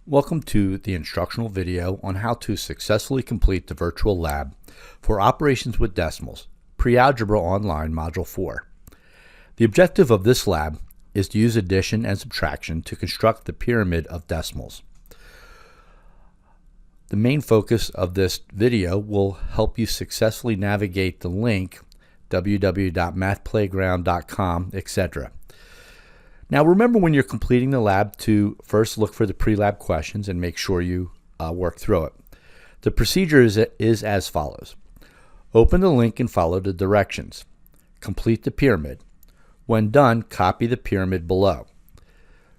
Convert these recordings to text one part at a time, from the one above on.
Welcome to the instructional video on how to successfully complete the virtual lab for operations with decimals, Pre-Algebra Online Module 4. The objective of this lab is to use addition and subtraction to construct the pyramid of decimals. The main focus of this video will help you successfully navigate the link www.mathplayground.com, etc. Now remember, when you're completing the lab, to first look for the pre-lab questions and make sure you work through it. The procedure is as follows. Open the link and follow the directions. Complete the pyramid. When done, copy the pyramid below.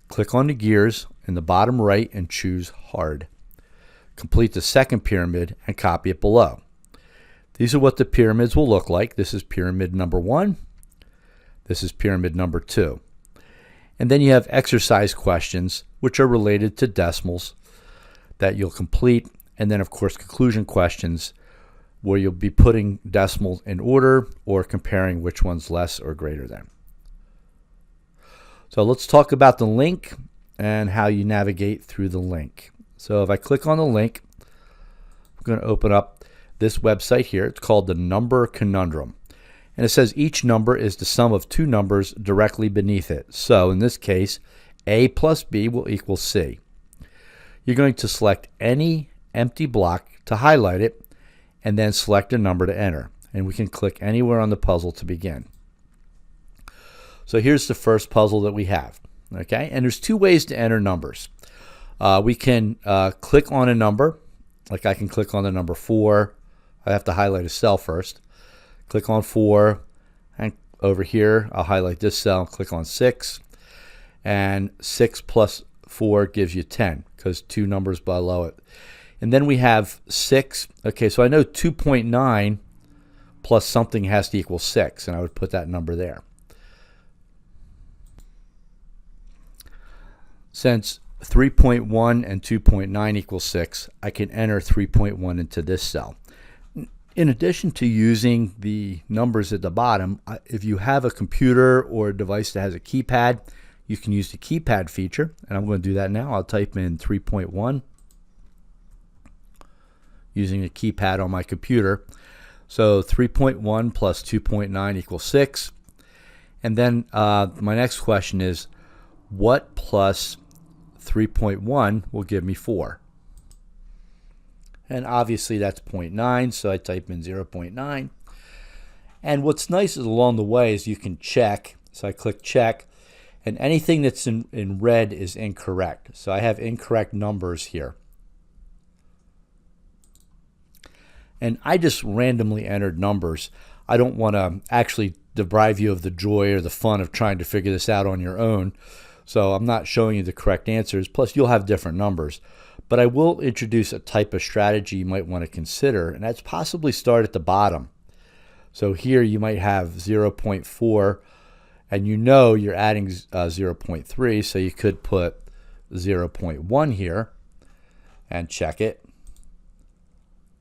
Click on the gears in the bottom right and choose Hard. Complete the second pyramid and copy it below. These are what the pyramids will look like. This is pyramid number 1. This is pyramid number 2. And then you have exercise questions, which are related to decimals, that you'll complete. And then, of course, conclusion questions, where you'll be putting decimals in order or comparing which one's less or greater than. So let's talk about the link and how you navigate through the link. So if I click on the link, I'm going to open up this website here. It's called the Number Conundrum. And it says each number is the sum of two numbers directly beneath it. So in this case, A plus B will equal C. You're going to select any empty block to highlight it, and then select a number to enter. And we can click anywhere on the puzzle to begin. So here's the first puzzle that we have. Okay, and there's two ways to enter numbers. We can click on a number, like I can click on the number 4. I have to highlight a cell first. Click on 4, and over here I'll highlight this cell, click on 6, and 6 plus 4 gives you 10 because two numbers below it. And then we have 6. Okay, so I know 2.9 plus something has to equal 6, and I would put that number there. Since 3.1 and 2.9 equals 6, I can enter 3.1 into this cell. In addition to using the numbers at the bottom, if you have a computer or a device that has a keypad, you can use the keypad feature. And I'm going to do that now. I'll type in 3.1 using the keypad on my computer. So 3.1 plus 2.9 equals 6. And then my next question is, what plus 3.1 will give me 4? And obviously that's 0.9, so I type in 0.9. And what's nice is along the way is you can check. So I click check, and anything that's in red is incorrect. So I have incorrect numbers here. And I just randomly entered numbers. I don't want to actually deprive you of the joy or the fun of trying to figure this out on your own. So I'm not showing you the correct answers. Plus, you'll have different numbers. But I will introduce a type of strategy you might want to consider, and that's possibly start at the bottom. So here you might have 0.4, and you know you're adding 0.3, so you could put 0.1 here and check it.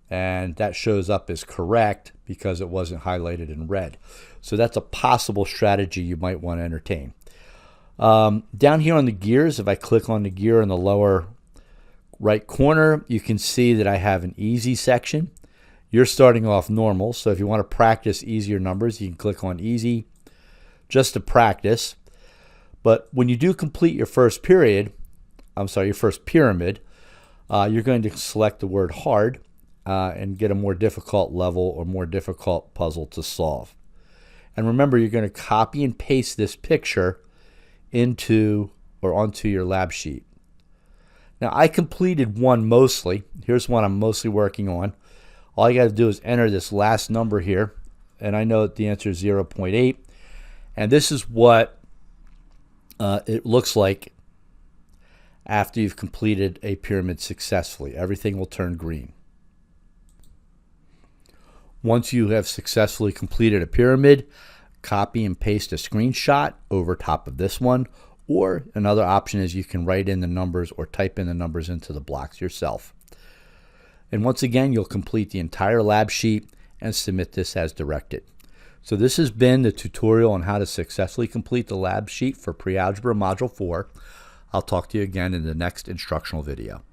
And that shows up as correct because it wasn't highlighted in red. So that's a possible strategy you might want to entertain. Down here on the gears, if I click on the gear in the lower right corner, you can see that I have an easy section. You're starting off normal, so if you want to practice easier numbers, you can click on easy just to practice. But when you do complete your first pyramid, you're going to select the word hard and get a more difficult level or more difficult puzzle to solve. And remember, you're going to copy and paste this picture into or onto your lab sheet. Now, I completed one mostly. Here's one I'm mostly working on. All you got to do is enter this last number here, and I know that the answer is 0.8. And this is what it looks like after you've completed a pyramid successfully. Everything will turn green. Once you have successfully completed a pyramid, copy and paste a screenshot over top of this one. Or another option is you can write in the numbers or type in the numbers into the blocks yourself. And once again, you'll complete the entire lab sheet and submit this as directed. So this has been the tutorial on how to successfully complete the lab sheet for Pre-Algebra Module 4. I'll talk to you again in the next instructional video.